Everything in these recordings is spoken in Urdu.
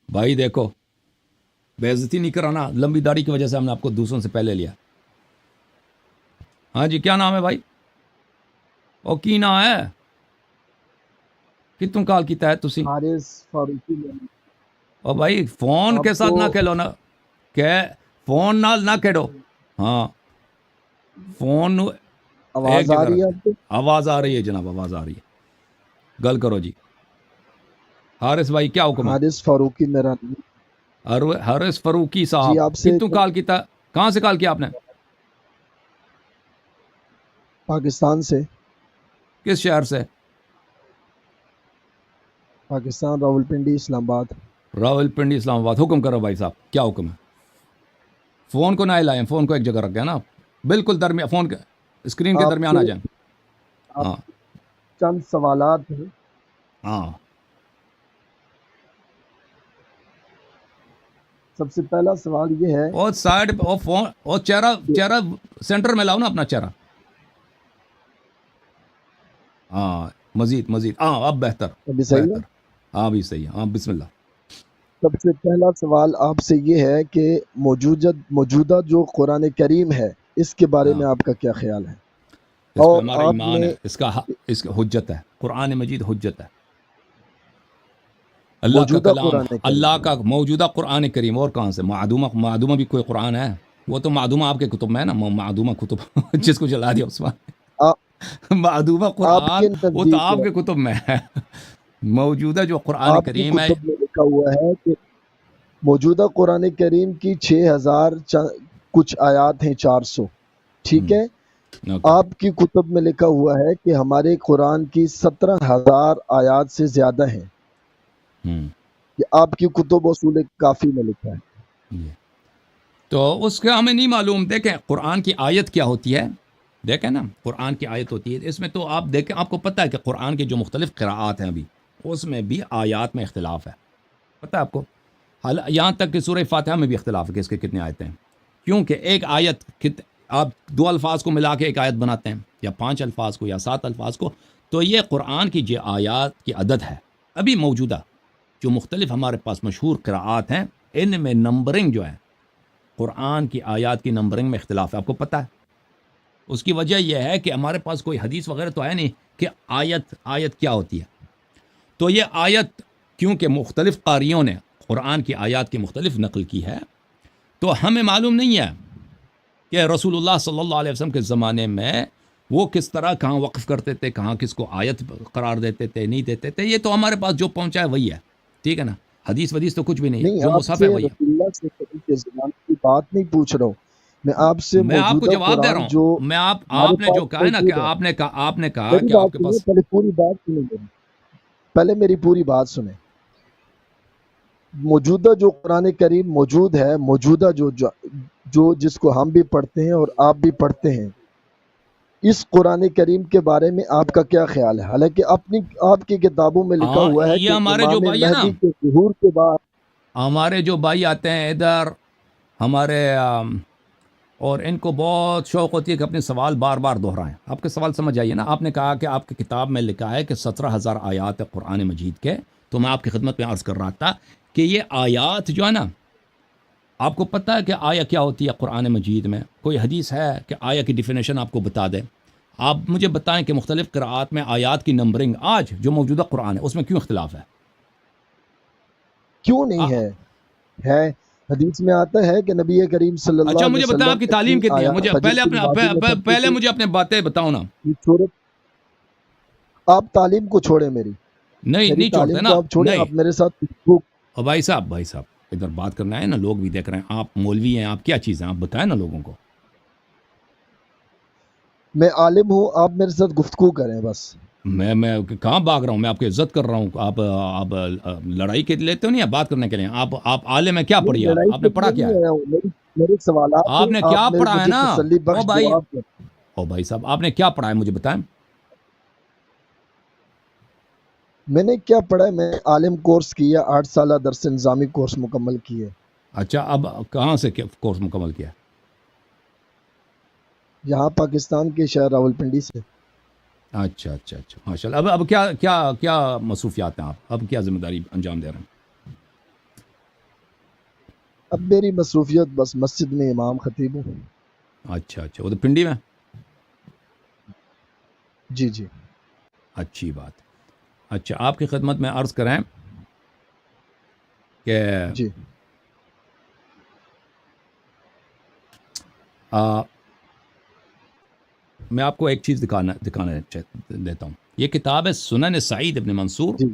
بھائی دیکھو، بےعزتی نہیں کرانا، لمبی داڑھی کی وجہ سے ہم نے آپ کو دوسروں سے پہلے لیا. ہاں جی، کیا نام ہے بھائی؟ او کی نام ہے؟ کتوں کال کیتا ہے تسی؟ حارث فاروقی نے. او بھائی فون آپ کے ساتھ کو نہ کھیلو نا، کہ فون نال نہ کھیڑو. ہاں فون نو ایک آواز آ جگہ رہی ہے رکھو. آپ کو؟ آواز آ رہی ہے جناب، آواز آ رہی ہے. گل کرو جی. حارث بھائی کیا حکم ہے؟ حارث فاروقی میرا نام. حارث فروکی جی صاحب آپ سے کتوں کال کیتا؟ کہاں سے کال کیا آپ نے؟ پاکستان سے. کس شہر سے؟ پاکستان راولپنڈی اسلام آباد. راول پنڈی اسلام آباد. حکم کرو بھائی صاحب، کیا حکم ہے؟ فون کو نہ ہلائیں، فون کو ایک جگہ رکھ گیا نا، بالکل درمیان، فون کے اسکرین کے آپ درمیان آ سے جائیں. آپ ہاں چند سوالات ہیں. ہاں. سب سے پہلا سوال یہ ہے اور سائڈ اور فون اور چہرہ کہ چہرہ سینٹر میں لاؤ نا اپنا چہرہ. ہاں مزید مزید، ہاں اب بہتر ابھی صحیح ہے. بہتر. ہاں بھی صحیح ہے. ہاں بسم اللہ. سب سے پہلا سوال آپ سے یہ ہے کہ موجودہ جو قرآن کریم ہے اس کے بارے ہاں میں آپ کا کیا خیال ہے؟ اس پہ اور ہمارا آپ ایمان نے ہے، اس کا حجت ہے. قرآن مجید حجت ہے، اللہ کا موجودہ کلام، قرآن کریم اللہ کا موجودہ قرآن کریم. اور کہاں سے معدومہ بھی کوئی قرآن ہے؟ وہ تو معدومہ آپ کے کتب میں ہے نا، معدومہ کتب جس کو جلا دیا عثمان. آ, معدومہ آپ قرآن کے وہ تو نزدیک آپ کے کتب میں ہے. موجودہ جو قرآن آپ کی کریم ہے، کتب میں لکھا ہوا ہے کہ موجودہ قرآن کریم کی 6000 کچھ آیات ہیں، 400. ٹھیک ہے. اوکے. آپ کی کتب میں لکھا ہوا ہے کہ ہمارے قرآن کی 17,000 آیات سے زیادہ ہیں. یہ آپ کی کتب اصول کافی میں لکھا ہے. تو اس کا ہمیں نہیں معلوم. دیکھیں قرآن کی آیت کیا ہوتی ہے، دیکھیں نا قرآن کی آیت ہوتی ہے اس میں تو آپ دیکھیں، آپ کو پتہ ہے کہ قرآن کے جو مختلف قراءات ہیں ابھی اس میں بھی آیات میں اختلاف ہے. پتہ ہے آپ کو؟ یہاں تک کہ سورہ فاتحہ میں بھی اختلاف ہے کہ اس کے کتنے آیتیں ہیں، کیونکہ ایک آیت آپ 2 الفاظ کو ملا کے ایک آیت بناتے ہیں، یا 5 الفاظ کو، یا 7 الفاظ کو. تو یہ قرآن کی جو آیات کی عدد ہے ابھی موجودہ جو مختلف ہمارے پاس مشہور قراءات ہیں، ان میں نمبرنگ جو ہے قرآن کی آیات کی نمبرنگ میں اختلاف ہے. آپ کو پتہ ہے اس کی وجہ یہ ہے کہ ہمارے پاس کوئی حدیث وغیرہ تو ہے نہیں کہ آیت کیا ہوتی ہے. تو یہ آیت کیونکہ مختلف قاریوں نے قرآن کی آیات کی مختلف نقل کی ہے، تو ہمیں معلوم نہیں ہے کہ رسول اللہ صلی اللہ علیہ وسلم کے زمانے میں وہ کس طرح کہاں وقف کرتے تھے، کہاں کس کو آیت قرار دیتے تھے، نہیں دیتے تھے. یہ تو ہمارے پاس جو پہنچا ہے وہی ہے، ٹھیک ہے نا. حدیث ودیث تو کچھ بھی نہیں ہے، نہیں، جو آپ مصحف سے ہے وہی ہے. رسول اللہ صلی اللہ علیہ وسلم کے زمانے کی بات نہیں پوچھ رہا ہوں. میں آپ سے میں آپ کو موجودہ جواب دے رہا قرآن جو ہوں. میں ہمارے آپ نے پاس جو کہا ہے نا کہ موجود ہے. آپ نے کہا میری کہ آپ بات کے سنیں، پاس. پہلے پوری بات سنیں میری. پہلے میری پوری بات سنیں. موجودہ جو قرآن کریم موجود ہے، موجودہ جو جس کو ہم بھی پڑھتے ہیں اور آپ بھی پڑھتے ہیں، اس قرآن کریم کے بارے میں آپ کا کیا خیال ہے؟ حالانکہ آپ کی کتابوں میں لکھا ہاں ہوا ہے یہ کہ ہمارے جو امام بھائی ہے نا، مہدی کے ظہور کے بعد. ہمارے جو بھائی آتے ہیں ادھر ہمارے اور ان کو بہت شوق ہوتی ہے کہ اپنے سوال بار بار دہرائیں. آپ کے سوال سمجھ آئیے نا. آپ نے کہا کہ آپ کی کتاب میں لکھا ہے کہ 17,000 آیات ہے قرآن مجید کے. تو میں آپ کی خدمت میں عرض کر رہا تھا کہ یہ آیات جو ہے نا، آپ کو پتہ ہے کہ آیا کیا ہوتی ہے قرآن مجید میں؟ کوئی حدیث ہے کہ آیا کی ڈیفینیشن آپ کو بتا دے؟ آپ مجھے بتائیں کہ مختلف قراءات میں آیات کی نمبرنگ آج جو موجودہ قرآن ہے اس میں کیوں اختلاف ہے؟ کیوں نہیں ہے حدیث میں آتا ہے کہ نبی کریم صلی اللہ اچھا علیہ مجھے بتائیں وسلم آپ کی اتنی تعلیم کتنی ہے؟ آیا مجھے فجر کی نمازیں میں پڑھتے پہلے تھے. مجھے اپنے باتیں بتاؤ نا. یہ چھوڑے، آپ تعلیم کو چھوڑیں. میری نہیں چھوڑتے تعلیم نا. کو آپ چھوڑیں. نہیں آپ میرے ساتھ گفتگو. اور بھائی صاحب ادھر بات کرنا ہے نا، لوگ بھی دیکھ رہے ہیں. آپ مولوی ہیں، آپ کیا چیز ہیں؟ آپ بتائیں نا لوگوں کو. میں عالم ہوں، آپ میرے ساتھ گفتگو کریں بس. میں کہاں بھاگ رہا ہوں؟ میں آپ کی عزت کر رہا ہوں. آپ لڑائی کے لیتے ہو نہیں، آپ بات کرنے کے لیے. آپ عالم ہیں، کیا پڑھی نہیں، ہے؟ لڑائی آپ کے نے پڑھا لیے کیا نہیں ہے؟ آیا ہوں. میرے سوالات آپ ہیں، نے آپ کیا پڑھا ہے مجھے نا؟ تسلی او بخش بھائی جواب دیں. صاحب آپ نے کیا پڑھا ہے مجھے بتائیں. میں نے کیا پڑھا ہے؟ میں عالم کورس کیا، 8 سالہ درس نظامی کورس مکمل کیے. اچھا اب کہاں سے کورس مکمل کیا؟ یہاں پاکستان کے شہر راولپنڈی سے. اچھا ماشاء اللہ. اب کیا مصروفیات ہیں آپ؟ اب کیا ذمہ داری انجام دے رہے ہیں؟ اب میری مصروفیت بس مسجد میں امام خطیب ہوں. اچھا اچھا، وہ تو پنڈی میں. جی جی اچھی بات. اچھا، آپ کی خدمت میں عرض کریں کہ جی میں آپ کو ایک چیز دکھانا دیتا ہوں. یہ کتاب ہے سنن سعید ابن منصور، جی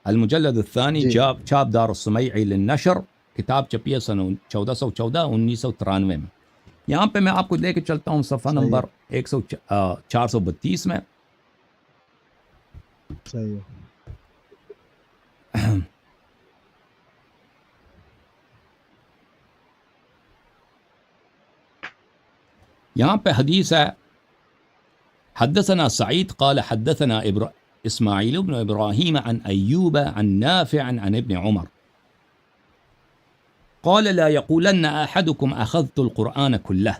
المجلد الثانی، جی چاپ دار السمیع للنشر. کتاب چھپی ہے سن 1414 1993 میں. یہاں پہ میں آپ کو لے کے چلتا ہوں صفحہ صحیح نمبر ہے 432 میں. صحیح ہے. یہاں پہ حدیث ہے، حدثنا سعید قال حدثنا اسماعیل بن ابراہیم عن ایوب عن نافع عن ابن عمر قال لا يقولن احدكم اخذت القرآن كله.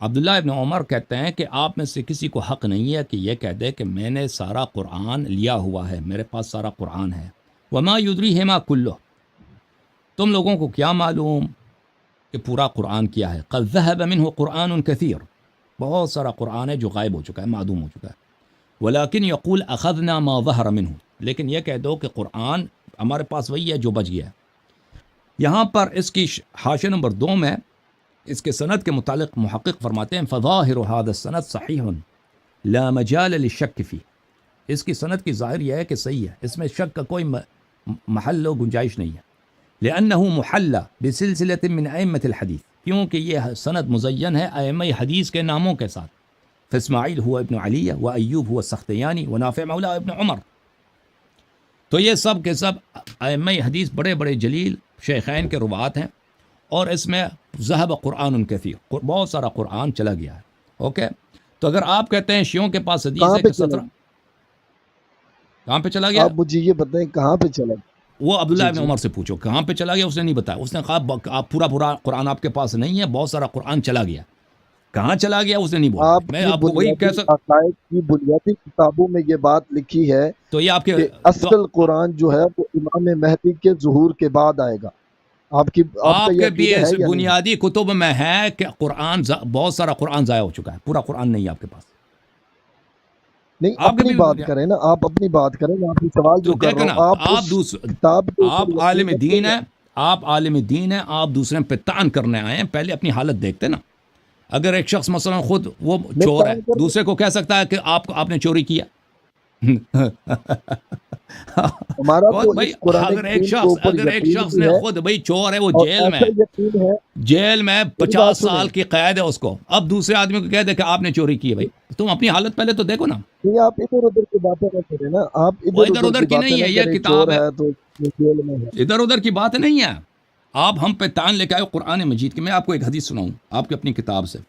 عبداللہ ابن عمر کہتے ہیں کہ آپ میں سے کسی کو حق نہیں ہے کہ یہ کہہ دے کہ میں نے سارا قرآن لیا ہوا ہے، میرے پاس سارا قرآن ہے. وما يدريه ما كله، تم لوگوں کو کیا معلوم کہ پورا قرآن کیا ہے. قد ذهب منه قرآن كثير، بہت سارا قرآن ہے جو غائب ہو چکا ہے، معدوم ہو چکا ہے. ولكن يقول اخذنا ما ظهر منه، لیکن یہ کہہ دو کہ قرآن ہمارے پاس وہی ہے جو بچ گیا ہے. یہاں پر اس کی حاشیہ نمبر 2 میں اس کے سند کے متعلق محقق فرماتے ہیں فظاہر هذا السند صحیح لا مجال للشک فی. اس کی سند کی ظاہر یہ ہے کہ صحیح ہے، اس میں شک کا کوئی محل و گنجائش نہیں ہے. لأنه محل بسلسلة من ائمة الحدیث، کیونکہ یہ سند مزین ہے ائمہ حدیث کے ناموں کے ساتھ. فاسماعیل هو ابن علی و ایوب هو السختیانی و نافع مولا ابن عمر. تو یہ سب کے سب ائمہ حدیث بڑے بڑے جلیل شیخین کے روات ہیں، اور اس میں ذہب قرآن کثیر، بہت سارا قرآن چلا گیا ہے. اوکے، تو اگر آپ کہتے ہیں شیعوں کے پاس حدیث کہاں ہے پہ کہ چلا 17 کہاں پہ چلا گیا، آپ مجھے یہ بتائیں کہاں پہ چلا؟ وہ عبداللہ جی ابن جی عمر سے پوچھو کہاں پہ چلا گیا. اس نے نہیں بتایا، اس نے کہا آپ پورا قرآن آپ کے پاس نہیں ہے، بہت سارا قرآن چلا گیا. کہاں چلا گیا اس نے نہیں بولا. آپ میں کی آپ کو وہی بنیادی کہہ سکتا. عقائد کی بنیادی کتابوں میں یہ بات لکھی ہے تو یہ آپ کے کہ تو اصل قرآن جو ہے وہ امام مہدی کے ظہور کے بعد آئے گا. آپ کا آپ یہ کے بھی عقیدہ ہے یا نہیں؟ بنیادی کتب میں ہے کہ قرآن بہت سارا قرآن ضائع ہو چکا ہے، پورا قرآن نہیں ہے آپ کے پاس. نہیں آپ کے اپنی بھی بات کریں نا، آپ اپنی بات کریں. میں آپ سے سوال تو جو کر رہا دیکھیں نا، ہوں آپ اس کتاب کے آپ اوپر عالم یقین رکھتے دین ہیں، آپ عالم دین ہیں، آپ دوسرے پہ تان کرنے آئے ہیں. پہلے اپنی حالت دیکھتے نا. اگر ایک شخص مثلا خود وہ میں چور ہے، کام کر دوسرے کو کہہ سکتا ہے کہ آپ نے چوری کیا. ہمارا تو بھائی اس قرآن اگر ایک کریم کے شخص اوپر اگر ایک یقین شخص بھی نے ہے خود بھائی چور ہے، وہ اور جیل میں ایسا یقین ہے. جیل میں میری 50 بات سنیں، سال کی قید ہے اس کو، اب دوسرے آدمی کو کہہ دے کہ آپ نے چوری کی ہے. بھائی تم اپنی حالت پہلے تو دیکھو نا. نہیں آپ ادھر ادھر کی باتیں نہ کریں نا، آپ وہ ادھر ادھر ادھر ادھر کی کی باتیں نہیں نہ ہے، یہ کریں. کتاب چور ہے، ہے تو وہ جیل میں ہے. ادھر ادھر کی بات نہیں ہے. آپ ہم پہ تان لے کے آئے قرآن مجید کی. میں آپ کو ایک حدیث سناؤں آپ کی اپنی کتاب سے.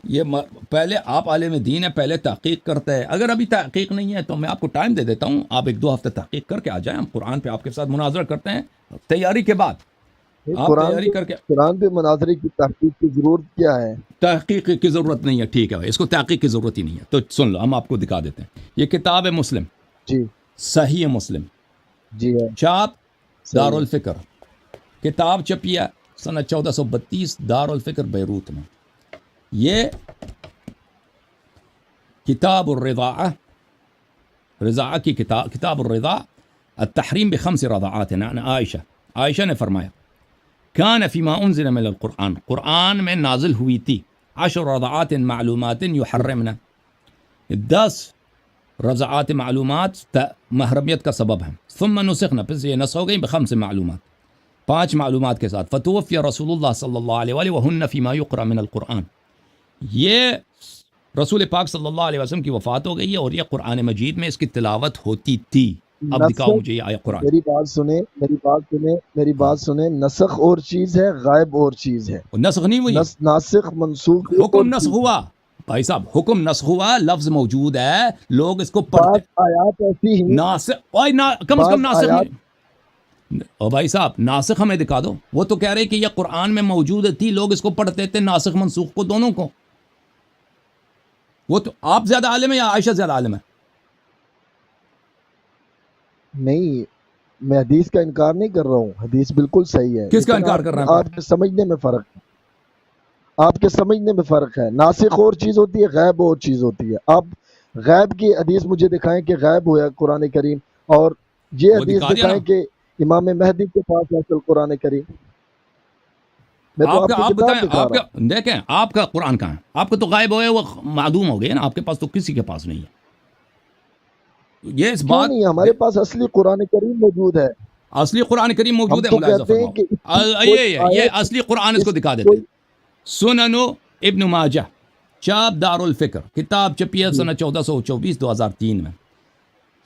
یہ پہلے آپ عالم دین ہے، پہلے تحقیق کرتے ہیں. اگر ابھی تحقیق نہیں ہے تو میں آپ کو ٹائم دے دیتا ہوں، آپ 1-2 ہفتے تحقیق کر کے آ جائیں. ہم قرآن پہ آپ کے ساتھ مناظرہ کرتے ہیں تیاری کے بعد. آپ تیاری کر کے. قرآن پہ مناظرے کی تحقیق کی ضرورت کیا ہے؟ تحقیق کی ضرورت نہیں ہے، ٹھیک ہے بھائی، اس کو تحقیق کی ضرورت ہی نہیں ہے. تو سن لو، ہم آپ کو دکھا دیتے ہیں. یہ کتاب ہے مسلم، جی صحیح مسلم، جی ہے چاپ دار صحیح ہے. الفکر. کتاب چھپی ہے سنہ 1432 دار الفکر بیروت میں. یہ کتاب الرضاعہ، رضاعہ کی کتاب الرضاع التحریم بخمس رضاعات عن عائشہ نے فرمایا کان فیما انزل من القرآن، قرآن میں نازل ہوئی تھی 10 رضاعات معلومات یحرمنا، 10 رضاعات معلومات محرمیت کا سبب ہیں. ثم نسخنا، پھر یہ نسخ ہو گئی بخمس معلومات، 5 معلومات کے ساتھ. فتوفی رسول اللہ صلی اللہ علیہ وآلہ وہن فیما یقرأ من القرآن. یہ رسول پاک صلی اللہ علیہ وسلم کی وفات ہو گئی ہے اور یہ قرآن مجید میں اس کی تلاوت ہوتی تھی. اب دکھاؤ نسخ، مجھے یہ آیا قرآن. میری بات سنیں، میری بات سنیں. نسخ اور چیز ہے، غائب اور چیز ہے. نسخ نہیں ہوئی، ناسخ منسوخ ایک اور حکم نسخ چیز ہے. ہوا. بھائی صاحب حکم نسخ ہوا، لفظ موجود ہے، لوگ اس کو پڑھتے. بعض آیات ایسی ہیں، ناسخ کم از کم بعض ناسخ آیات او بھائی صاحب ناسخ ہمیں دکھا دو. وہ تو کہہ رہے کہ یہ قرآن میں موجود تھی، لوگ اس کو پڑھتے تھے، ناسخ منسوخ کو دونوں کو. وہ تو آپ زیادہ عالم ہے یا عائشہ زیادہ عالم ہے؟ نہیں. میں حدیث کا انکار نہیں کر رہا ہوں، حدیث بالکل صحیح ہے، کس کا لیکن انکار کر رہے ہیں آپ کے سمجھنے میں فرق ہے، آپ کے سمجھنے میں فرق ہے۔ ناسخ اور چیز ہوتی ہے، غیب اور چیز ہوتی ہے۔ آپ غیب کی حدیث مجھے دکھائیں کہ غیب ہوا قرآن کریم، اور یہ وہ حدیث دکھا دیا نا دکھائیں کہ امام مہدی کے پاس ہے اصل قرآن کریم۔ میں تو آپ آپ کا کی آپ بتائیں کتاب دکھا آپ رہا کا ہوں۔ دیکھیں آپ کا قرآن کہاں ہے آپ کا تو غائب ہو گیا وہ معدوم ہو گیا نا آپ کے پاس تو کسی کے پاس نہیں ہے یہ اس کیوں بات نہیں، ہمارے پاس اصلی قرآن کریم موجود ہے۔ اصلی قرآن کریم ہم موجود ہے تو ملاحظہ کہتے ہیں فرماؤ کہ اس کی کوئی یہ آیت، اصلی قرآن اس کو اس دکھا کی دیتے کوئی ہیں سننو ابن ماجہ چاپ دار الفکر کتاب چھپی ہے جی سنہ 1424 2003 میں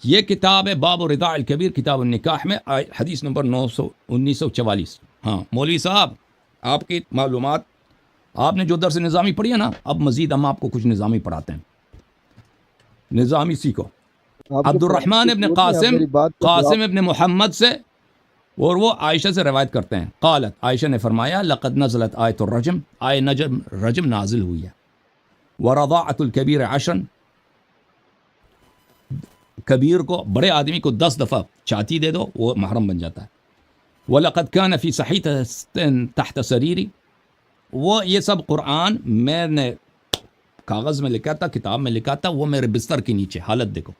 یہ کتاب ہے باب الرداء الکبیر کتاب النکاح میں حدیث نمبر 1944 ہاں مولوی صاحب آپ کی معلومات آپ نے جو درس نظامی پڑھی ہے نا اب مزید ہم آپ کو کچھ نظامی پڑھاتے ہیں نظامی سیکھو آپ کے عبد پڑھنے کی الرحمن ابن ضرورت نہیں، آپ قاسم میری بات کا جواب۔ قاسم ابن محمد سے اور وہ عائشہ سے روایت کرتے ہیں قالت عائشہ نے فرمایا لقد نزلت آیت الرجم آئے نجم رجم نازل ہوئی ہے ورضاعت الکبیر عشرن کبیر کو بڑے آدمی کو 10 دفعہ چاتی دے دو وہ محرم بن جاتا ہے وَلَقَدْ كَانَ فِي صَحِيفَةٍ تَحْتَ سَرِيرِ وہ یہ سب قرآن میں نے کاغذ میں لکھا تھا کتاب میں لکھا تھا وہ میرے بستر کے نیچے حالت دیکھو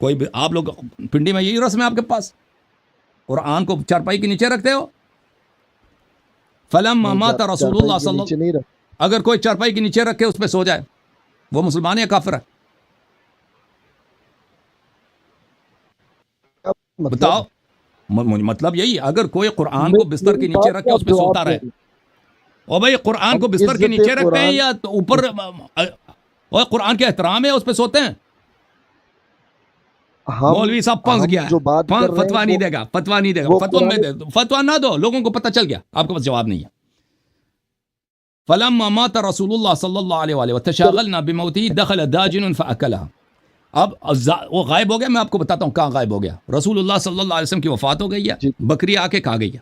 کوئی بھی آپ لوگ پنڈی میں یہی رسم ہے آپ کے پاس قرآن کو چارپائی کے نیچے رکھتے ہو فَلَمَّا نہیں، مَاتَ رسول چارپائی اللہ کے صلی نیچے اللہ نہیں رکھ، اگر کوئی چارپائی کے نیچے رکھے اس پہ سو جائے وہ مسلمان یا کافر ہے مطلب بتاؤ مطلب یہی اگر کوئی قرآن کو بستر میری کے نیچے بات رکھ کے کا اس پہ جواب سوتا رہے دیں۔ اور بھائی قرآن ہم کو بستر کے عزت نیچے رکھتے ہیں قرآن، یا تو اوپر اور قرآن کے احترام ہے اس پہ سوتے ہیں مولوی صاحب پنس ہم گیا جو بات ہے کر رہے ہیں فتوا نہیں دے گا فتوا نہیں دے گا وہ فتوا میں قرآن، دے دو فتوا نہ دو لوگوں کو پتہ چل گیا آپ کے پاس جواب نہیں ہے فلما مات رسول اللہ صلی اللہ علیہ وآلہ وتشاغلنا بموته دخل داجن فاكلها اب وہ غائب ہو گیا میں آپ کو بتاتا ہوں کہاں غائب ہو گیا رسول اللہ صلی اللہ علیہ وسلم کی وفات ہو گئی ہے جی بکری آ کے کھا گئی ہے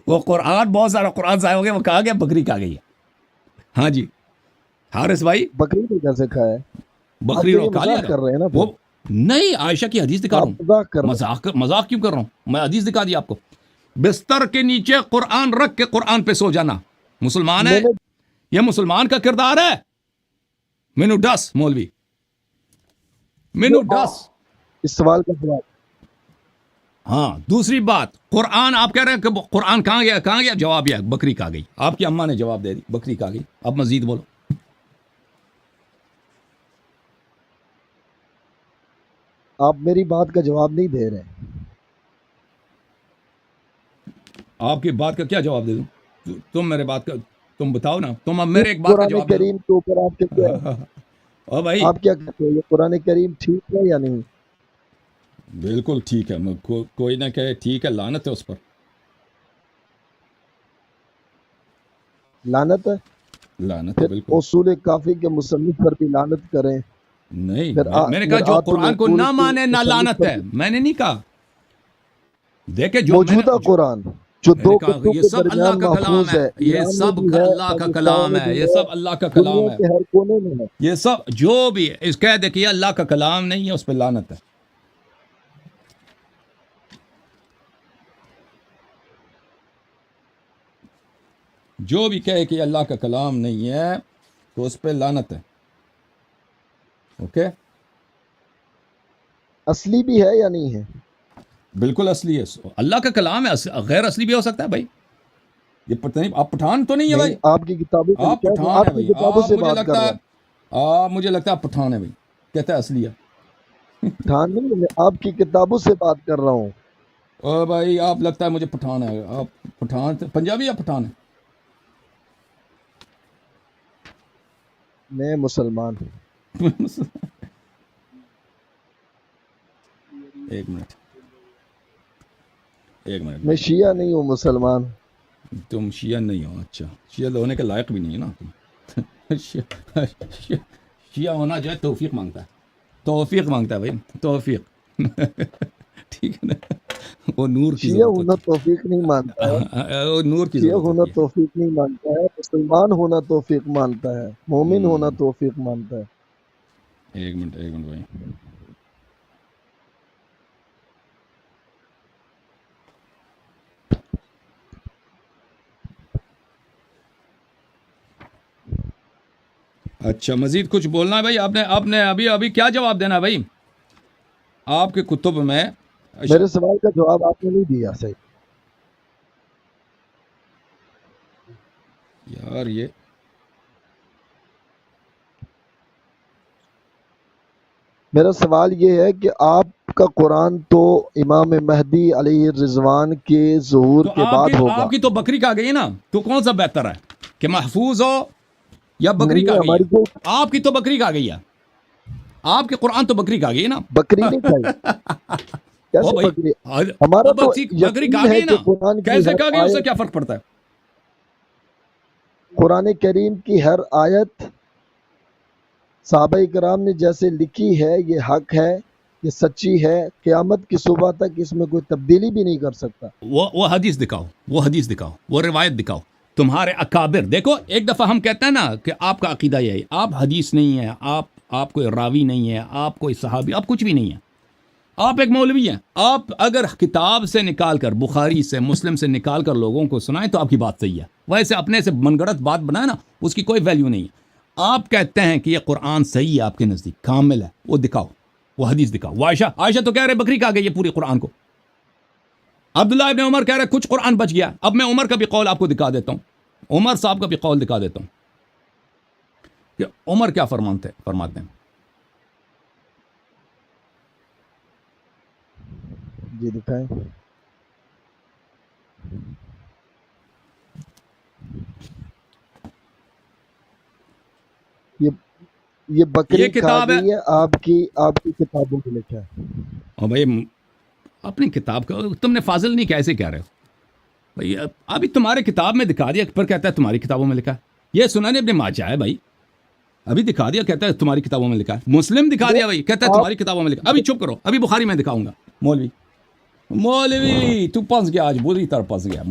وہ قرآن بہت سارا قرآن ضائع ہو گیا وہ کہا گیا بکری کھا گئی ہے ہاں جی حارث بھائی بکری نے کیسے کھایا ہے؟ آپ بکری تو رو یہ کھا لیا مذاق کر رہے ہیں نا وہ پھر، نہیں عائشہ کی حدیث دکھا رہا آپ ہوں مذاق کر رہے مذاق کیوں کر رہا ہوں میں حدیث دکھا دی آپ کو بستر کے نیچے قرآن رکھ کے قرآن پہ سو جانا مسلمان ہیں۔ ہے میں نے یہ مسلمان کا کردار ہے مینو ڈس مولوی مینو ڈس اس سوال کا جواب، ہاں دوسری بات قرآن آپ کہہ رہے ہیں کہ قرآن کہاں گیا جواب یہ بکری کھا گئی آپ کی اماں نے جواب دے دی بکری کھا گئی اب مزید بولو آپ میری بات کا جواب نہیں دے رہے۔ آپ کی بات کا کیا جواب دے دوں تم میرے بات کا تم بتاؤ نا تم اب اس میرے ایک بات کا قرآن جواب دے کریم کے اوپر آپ کے کیا، دو او بھائی آپ کیا کہتے ہیں، یہ قرآن کریم ٹھیک ہے یا نہیں؟ بالکل ٹھیک ہے کوئی نہ کہے ٹھیک ہے لعنت ہے اس پر لعنت ہے؟ لعنت ہے پھر بالکل اصول کافی کے مصنف پر بھی لعنت کریں، نہیں پھر میں نے کہا جو مرآت قرآن کو العقول نہ کے مانے نہ مصنف لعنت پر ہے بھی، میں نے نہیں کہا دیکھیں جو میں نے موجودہ قرآن جو میں دو نے کہا کتوں یہ کے سب اللہ درمیان کا کلام محفوظ ہے ہے، یہ ایران میں سب بھی ہے، اللہ کا پاکستان کلام میں ہے بھی یہ ہے، سب اللہ کا دنیا کلام ہے کے ہر کونے میں ہے۔ یہ سب جو بھی ہے اس کہہ دے کہ یہ اللہ کا کلام نہیں ہے اس پہ لعنت ہے جو بھی کہے کہ یہ اللہ کا کلام نہیں ہے تو اس پہ لعنت ہے اوکے اصلی بھی ہے یا نہیں ہے؟ بالکل اصلی ہے اللہ کا کلام ہے غیر اصلی بھی ہو سکتا ہے بھائی یہ پتہ نہیں آپ پٹھان تو نہیں ہے نہیں، بھائی آپ کی کتابوں سے آپ لکھا ہے، پٹھان آپ ہے کی بھائی کتابوں آپ سے مجھے بات کر لگتا رہا ہے مجھے لگتا ہے آپ پٹھان ہے بھائی کہتا ہے اصلی ہے ہوں، پٹھان نہیں، میں آپ کی کتابوں سے بات کر رہا ہوں۔ او بھائی آپ لگتا ہے مجھے پٹھان ہے آپ پٹھان پنجابی یا پٹھان ہے میں مسلمان ہوں۔ ایک منٹ میں بھائی شیعہ نہیں ہوں، مسلمان۔ تم شیعہ نہیں ہو اچھا شیعہ ہونے کے لائق بھی نہیں ہے نا تم شیعہ ہونا جو ہے توفیق مانگتا ہے بھائی توفیق ٹھیک ہے نا وہ نور کی شیعہ ضرورت ہونا ہوتی توفیق نہیں مانتا ہے، ہے وہ نور کی شیعہ ضرورت ہونا ہوتی ہے توفیق نہیں مانتا ہے، مسلمان ہونا توفیق مانتا ہے، مومن ہونا توفیق مانتا ہے۔ ایک منٹ بھائی اچھا مزید کچھ بولنا ہے بھائی؟ آپ نے ابھی کیا جواب دینا ہے بھائی؟ آپ کے کتب میں میرے سوال کا جواب آپ نے نہیں دیا صحیح. یار یہ میرا سوال یہ ہے کہ آپ کا قرآن تو امام مہدی علیہ الرضوان کے ظہور تو کے بعد ہوگا. آپ کی تو بکری کھا گئی نا، تو کون سا بہتر ہے کہ محفوظ ہو یا بکری نہیں کھا گئی ہماری ہے؟ کوئی آپ کی تو بکری کھا گئی ہے، آپ کے قرآن تو بکری کھا گئی نا. بکری نہیں کھائی. او کیسے بھائی بکری؟ ہمارا تو بکری کھا یقین ہے گئی نا، کہ قرآن کی کیسے ہر کھا گئی اس سے آیت، کیا فرق پڑتا ہے؟ قرآن کریم کی ہر آیت صحابہ کرام نے جیسے لکھی ہے یہ حق ہے، یہ سچی ہے، قیامت کی صبح تک اس میں کوئی تبدیلی بھی نہیں کر سکتا. وہ حدیث دکھاؤ، وہ حدیث دکھاؤ، وہ روایت دکھاؤ. تمہارے اکابر دیکھو، ایک دفعہ ہم کہتے ہیں نا کہ آپ کا عقیدہ یہ ہے، آپ حدیث نہیں ہے، آپ کوئی راوی نہیں ہے، آپ کوئی صحابی، آپ کچھ بھی نہیں ہے، آپ ایک مولوی ہیں. آپ اگر کتاب سے نکال کر، بخاری سے، مسلم سے نکال کر لوگوں کو سنائیں تو آپ کی بات صحیح ہے. ویسے اپنے سے من گڑت بات بنائے نا، اس کی کوئی ویلیو نہیں ہے. آپ کہتے ہیں کہ یہ قرآن صحیح ہے، آپ کے نزدیک کامل ہے، وہ دکھاؤ، وہ حدیث دکھاؤ. وہ عائشہ تو کہہ رہے بکری کھا گئی ہے پوری قرآن کو. عبداللہ ابن عمر کہہ رہے کچھ قرآن بچ گیا. اب میں عمر کا بھی قول آپ کو دکھا دیتا ہوں، عمر صاحب کا بھی قول دکھا دیتا ہوں کہ عمر کیا فرماتے ہیں. جی دکھائیں. یہ بکری یہ کھا کتاب ہے، گئی ہے آپ کی کتابوں میں لکھا ہے. اور بھائی اپنی کتاب کا تم نے فاضل نہیں کیسے کہہ رہے ہو بھائی؟ ابھی تمہارے کتاب میں دکھا دیا، پر کہتا ہے تمہاری کتابوں میں لکھا ہے. یہ سنن ابن ماجہ ہے بھائی، ابھی دکھا دیا، کہتا ہے تمہاری کتابوں میں لکھا ہے. مسلم دکھا دیا بھائی، کہتا ہے آپ تمہاری کتابوں میں لکھا. ابھی چپ کرو، ابھی بخاری میں دکھاؤں گا. مولوی تو پھنس گیا، آج بری طرح پھنس گیا.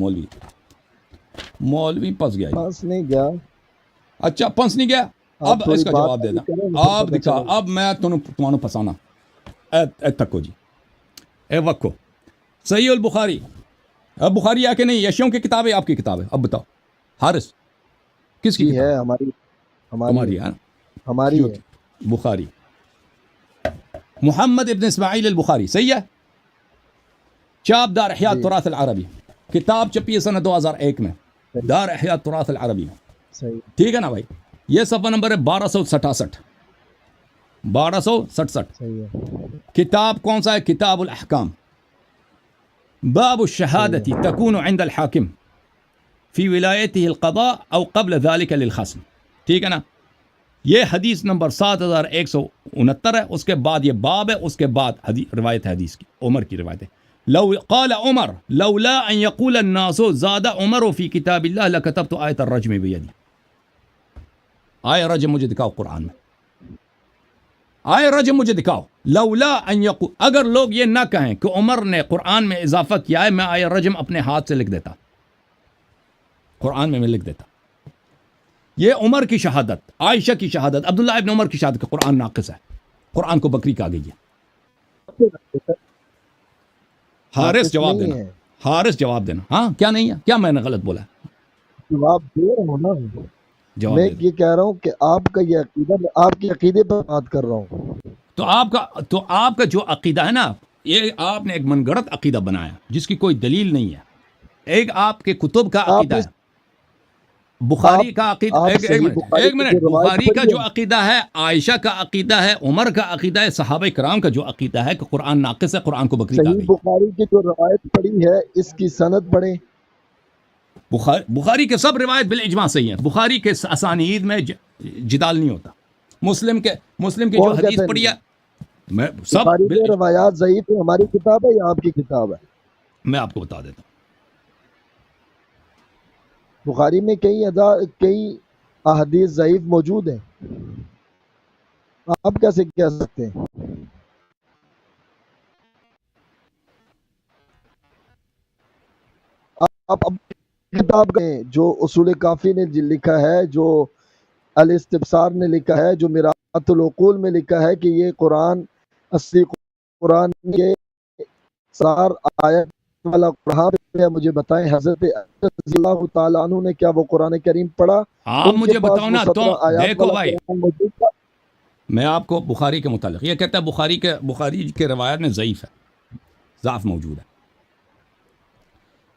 مولوی پھنس گیا. پاس نہیں گیا. اچھا پھنس نہیں گیا. آپ اب اس تھوڑی کا بات جواب دے آگے دا. کریں مجھے آپ پتہ دکھا، چلے گا. اب میں تمہوں پھنسانا. اے تکو جی، اے وکو. صحیح البخاری، اب بخاری آ کے نہیں، یشیوں کی کتاب ہے، آپ کی کتاب ہے. اب بتاؤ حارث کس کی جی کتاب ہے ہے؟ ہماری تمہاری ہے. ہماری ہے. بخاری، محمد ابن اسماعیل البخاری، صحیح ہے. چاپ دار احیاء جی تراث العربی، کتاب چھپی ہے سنہ 2001 میں، صحیح دار احیاء تراث العربی میں. صحیح. ٹھیک ہے نا بھائی؟ یہ صفحہ نمبر ہے 1267. 1267. صحیح ہے. کتاب کون سا ہے؟ کتاب الاحکام. باب صحیح الشهادة ہے. تكون عند الحاكم في ولايته القضاء أو قبل ذلك للخصم. ٹھیک ہے نا؟ یہ حدیث نمبر 7169 ہے. اس کے بعد یہ باب ہے، اس کے بعد روایت ہے حدیث کی، عمر کی روایت ہے. لو قال عمر لولا ان يقول الناس زاد عمر في كتاب الله لكتبت آية الرجم بيدي. آية رجم مجھے دکھاؤ قرآن میں، آئے رجم مجھے دکھاؤ. لولا ان یقول، اگر لوگ یہ نہ کہیں کہ عمر نے قرآن میں اضافہ کیا ہے، میں آئے رجم اپنے ہاتھ سے لکھ دیتا، قرآن میں لکھ دیتا. یہ عمر کی شہادت، عائشہ کی شہادت، عبداللہ ابن عمر کی شہادت کہ قرآن ناقص ہے، قرآن کو بکری کہا گئی ہے. حارث ناقص جواب نہیں دینا، ہے. حارث جواب دینا. ہاں کیا نہیں ہے؟ کیا میں نے غلط بولا ہے؟ جواب دے رہا ہوں نا. جواب میں دے دو. یہ کہہ رہا ہوں کہ آپ کا یہ عقیدہ، میں آپ کے عقیدے پر بات کر رہا ہوں. تو آپ کا جو عقیدہ ہے نا، یہ آپ نے ایک من گڑت عقیدہ بنایا جس کی کوئی دلیل نہیں ہے. ایک آپ کے کتب کا آپ عقیدہ اس ہے، بخاری کا عقیدہ. آپ صحیح بخاری ایک کی منٹ. جو روایت بخاری کا پڑھی جو ہے، عقیدہ ہے، عائشہ کا عقیدہ ہے، عمر کا عقیدہ ہے، صحابہ کرام کا جو عقیدہ ہے کہ قرآن ناقص ہے، قرآن کو بکری کہا صحیح گئی ہے. بخاری کی جو روایت پڑھی ہے اس کی سند پڑھیں. بخاری کے سب روایت بالاجماع صحیح ہیں. بخاری کے اسانید میں جدال نہیں ہوتا. مسلم کی جو کون کہتا حدیث ہے پڑھی نہیں؟ ہے، میں سب بخاری میں روایات ضعیف ہے. ہماری کتاب ہے یا آپ کی کتاب ہے؟ میں آپ کو بتا دیتا ہوں. بخاری میں کئی احادیث ضعیف موجود ہیں. آپ کیسے کہہ سکتے ہیں؟ آپ کتاب میں جو اصول کافی نے لکھا ہے، جو الاستبصار نے لکھا ہے، جو میرات العقول میں لکھا ہے کہ یہ قرآن اصلی قرآن، یہ سار آیت والا قرآن ہے مجھے بتائیں حضرت رضی اللہ تعالیٰ عنہ نے کیا وہ قرآن کریم پڑھا؟ آپ ان کے مجھے پاس بتاؤ وہ نا، 17 تو آیات دیکھو والا بھائی، قرآن موجود تھا؟ میں آپ کو بخاری کے متعلق یہ کہتا ہے بخاری کے روایت میں ضعیف ہے، ضعف موجود ہے.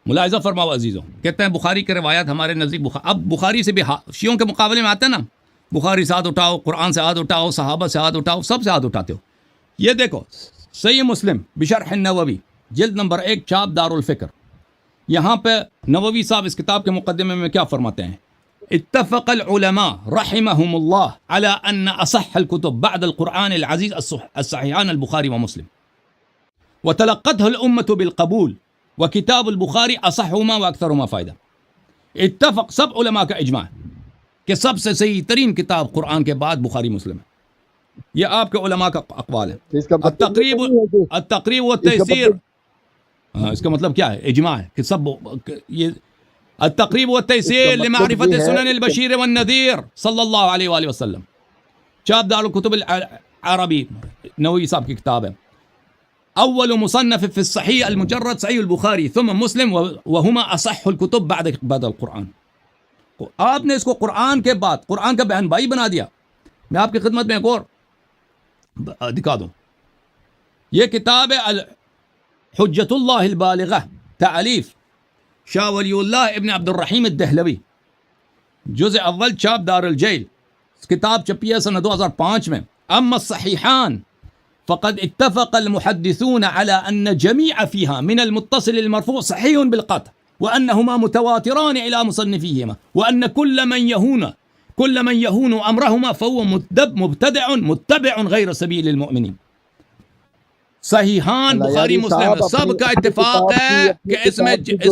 ملاحظہ فرماؤ عزیزوں، کہتے ہیں بخاری کے روایت ہمارے نزدیک اب بخاری سے بھی شیعوں کے مقابلے میں آتا ہے نا، بخاری سے ہاتھ اٹھاؤ، قرآن سے ہاتھ اٹھاؤ، صحابہ سے ہاتھ اٹھاؤ، سب سے ہاتھ اٹھاتے ہو. یہ دیکھو صحیح مسلم بشرح النووی جلد نمبر 1 چھاپ دار الفکر، یہاں پہ نووی صاحب اس کتاب کے مقدمے میں کیا فرماتے ہیں؟ اتفق العلماء رحمهم الله على ان اصح الكتب بعد القرآن العزيز الصحيحان البخاري ومسلم وتلقته الامة بالقبول وكتاب البخاری اصحهما واکثرهما فائدہ. اتفق سب علماء کا اجماع کہ سب سے صحیح ترین کتاب قرآن کے بعد بخاری مسلم ہے. یہ آپ کے علماء کا اقوال ہے. اس کا مطلب التقریب و تیسیر، اس کا مطلب کیا ہے؟ اجماع ہے کہ سب یہ التقریب و تیسیر لمعرفت سنن البشیر والنذیر صلی اللہ علیہ وآلہ وسلم، چھاپ دار الکتب العربی، نووی صاحب کی کتاب ہے. اول مصنف فی الصحیح المجرد صحیح البخاری ثم مسلم وہما اصح الکتب بعد القرآن. آپ نے اس کو قرآن کے بعد قرآن کا بہن بھائی بنا دیا. میں آپ کی خدمت میں ایک اور دکھا دوں. یہ کتاب ہے حجت اللہ البالغہ، تالیف شاہ ولی اللہ ابن عبد الرحیم الدہلوی، جزء اول چھاپ دار الجیل، کتاب چھپی ہے سنہ 2005 میں. اما الصحیحان فقد اتفق المحدثون على ان جميع فيها من المتصل المرفوع صحيح بالقطع وانهما متواتران الى مصنفيهما وان كل من يهون امرهما فهو مبتدع متبع غير سبيل المؤمنين. صحیحان بخاری مسلم سب کا اتفاق ہے کہ اس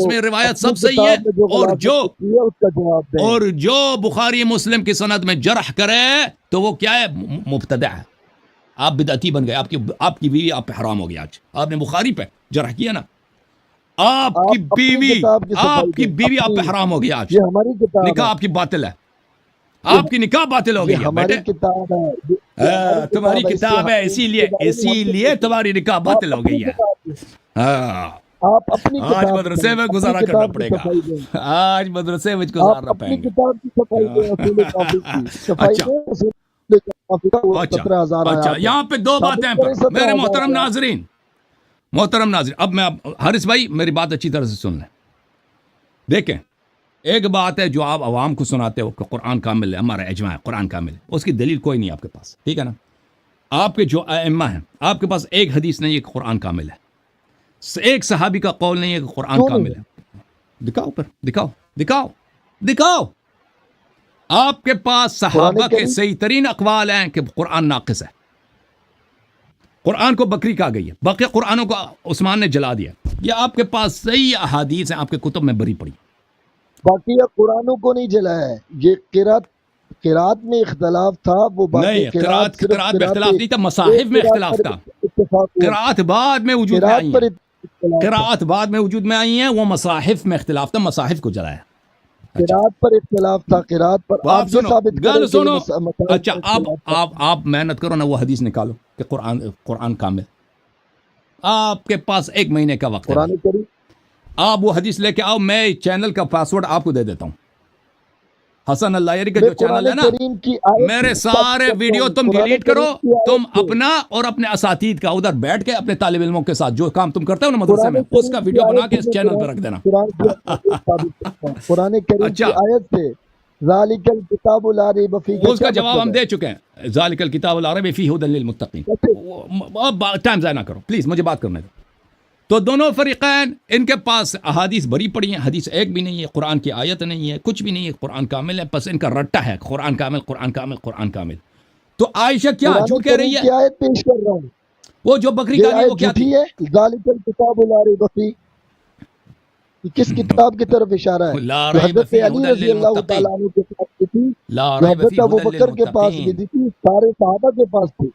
میں روایت سب صحیح ہے، اور جو بخاری مسلم کی سند میں جرح کرے تو وہ کیا ہے؟ مبتدع ہے. آپ بدعتی بن گئے. آپ کی بیوی آپ پہ حرام ہو گیا. آج آپ نے بخاری پہ جرح کیا نا، آپ کی بیوی آپ پہ حرام ہو گیا. آج نکاح آپ کی باطل ہے، آپ کی نکاح باطل ہو گئی ہے بیٹے. تمہاری کتاب ہے، اسی لیے تمہاری نکاح باطل ہو گئی ہے. آج مدرسے میں گزارا کرنا پڑے گا، آج مدرسے میں گزارنا پڑے گا. اچھا یہاں پہ دو باتیں پر میرے محترم ناظرین. اب میں حارث بھائی میری بات اچھی طرح سے سن لیں. دیکھیں، ایک بات ہے جو آپ عوام کو سناتے ہو کہ قرآن کامل ہے، ہمارا اجماع ہے قرآن کامل ہے، اس کی دلیل کوئی نہیں آپ کے پاس، ٹھیک ہے نا. آپ کے جو ائمہ ہیں آپ کے پاس ایک حدیث نہیں ہے کہ قرآن کامل ہے، ایک صحابی کا قول نہیں ہے کہ قرآن کامل ہے. دکھاؤ پر دکھاؤ. آپ کے پاس صحابہ کے صحیح ترین اقوال ہیں کہ قرآن ناقص ہے، قرآن کو بکری کہا گئی ہے، باقی قرآنوں کو عثمان نے جلا دیا. یہ آپ کے پاس صحیح احادیث ہیں، آپ کے کتب میں بری پڑی. باقی قرآنوں کو نہیں جلایا ہے. یہ قرات میں اختلاف تھا، وہ نہیں، قرات میں اختلاف نہیں تھا، مصاحف میں اختلاف تھا. قرات بعد میں وجود میں آئی ہیں، قرات بعد میں وجود میں آئی ہیں، وہ مصاحف میں اختلاف تھا، مصاحف کو جلایا. قرات پر اختلاف تھا، قرات پر آپ سنو. اچھا آپ محنت کرو نا، وہ حدیث نکالو کہ قرآن کامل. آپ کے پاس 1 مہینے کا وقت ہے، آپ وہ حدیث لے کے آؤ. میں چینل کا پاسورڈ آپ کو دے دیتا ہوں. حسن اللہ یاری کا جو چینل ہے نا، میرے سارے ویڈیو تم ڈیلیٹ کرو، تم اپنا اور اپنے اساتید کا ادھر بیٹھ کے اپنے طالب علموں کے ساتھ جو کام تم کرتے ہو نا مدرسے میں، اس کا ویڈیو بنا کے اس چینل پہ رکھ دینا. قرآن کریم کی آیت سے ذالک الکتاب لا ریب فیہ، اس کا جواب ہم دے چکے ہیں. ذالک الکتاب لا ریب فیہ ھدی للمتقین. ٹائم ضائع نہ کرو پلیز، مجھے بات کرنے دو. تو دونوں فریقین ان کے پاس احادیث بری پڑی ہیں، حدیث ایک بھی نہیں ہے، قرآن کی آیت نہیں ہے، کچھ بھی نہیں ہے، قرآن کامل ہے. بس ان کا رٹا ہے قرآن کامل قرآن کامل قرآن کامل. تو عائشہ کیا جھوٹ کہہ رہی ہے؟ آیت پیش کر رہا ہوں، وہ جو بکری کا وہ کیا تھی؟ ذالک الکتاب لا ریب فیہ، کس کتاب کی طرف اشارہ ہے؟ حضرت علی رضی اللہ تعالیٰ عنہ کے پاس تھی، حضرت ابوبکر کے پاس بھی تھی، سارے صحابہ کے پاس تھی.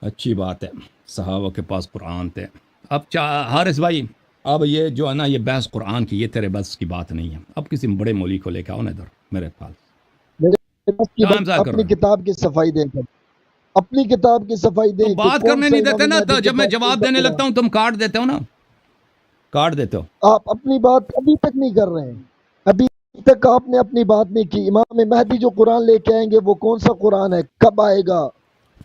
اچھی بات ہے، صحابہ کے پاس قرآن تھے. اب حارث بھائی، اب یہ جو ہے نا یہ بحث قرآن کی، یہ تیرے بس کی بات نہیں ہے. اب کسی بڑے مولوی کو لے کے آؤ نا ادھر میرے پاس. اپنی کتاب کی صفائی دیں، اپنی کتاب کی صفائی دیں. بات کرنے نہیں دیتے نا، تو جب میں جواب دینے لگتا ہوں تم کاٹ دیتے ہو نا. کاٹ دیتے ہو. آپ اپنی بات ابھی تک نہیں کر رہے ہیں، ابھی تک آپ نے اپنی بات نہیں کی. امام مہدی جو قرآن لے کے آئیں گے وہ کون سا قرآن ہے، کب آئے گا،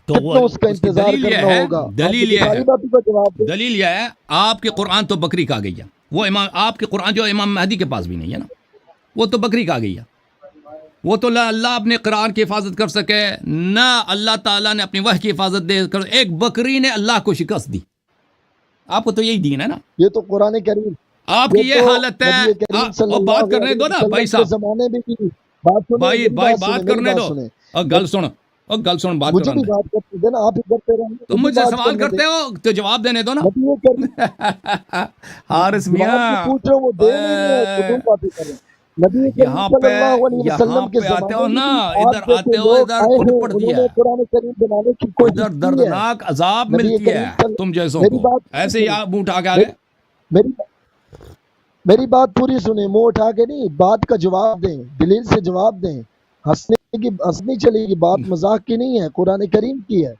تو وہ کتنا اس کا اس کی انتظار دلیل یہ کرنا ہے، ہوگا. دلیل آپ یہ ساری ہے، باتوں کا جواب دیں. دلیل یہ ہے آپ کے قرآن تو بکری کھا گئی ہے. وہ امام آپ کے قرآن جو امام مہدی کے پاس بھی نہیں ہے نا، وہ تو بکری کھا گئی ہے. وہ تو اللہ اپنے قرآن کی حفاظت کر سکے نہ اللہ تعالیٰ نے اپنی وحی کی حفاظت دے کر. ایک بکری نے اللہ کو شکست دی. آپ کو تو یہی دین ہے نا. یہ تو قرآن کریم، آپ کی یہ تو حالت ہے. نبی کریم صلی اور بات اللہ کرنے علیہ دو نا بھائی وسلم کے صاحب. زمانے میں بھی. بات سنیں، بھائی میری بھائی بات سنیں، بات میری کرنے بات دو. سنیں. اور گل سن، اور گل سن، بات مجھے کرنے بھی دو. بات کرتے دینا، آپ ہی کرتے رہیں گے. تم مجھے مجھ سے بات سوال کرنے کرتے دیں. ہو تو جواب دینے دو نا. نبی کریم حارث جواب میاں جو پوچھ رہے ہوں وہ دے نہیں رہے ہیں، فضول باتیں کر رہے ہیں. نبی کریم یہاں صلی پہ اللہ علیہ یہاں وسلم کے پہ آتے زمانے ہو میں نا، بھی ادھر آپ جیسے آتے ہو لوگ ادھر آئے پٹ ہیں، پڑ انہوں دیا. نے قرآن کریم بنانے کی کوشش ادھر کی ہے. دردناک عذاب نبی ملتی ہے کریم تم جیسوں میری کو. بات ایسے ہی آپ منہ اٹھا کے آ گئے. میری میری بات پوری سنیں، منہ اٹھا کے نہیں، بات کا جواب دیں، دلیل سے جواب دیں. ہنسنی چلے گی، بات مذاق کی نہیں ہے، قرآن کریم کی ہے.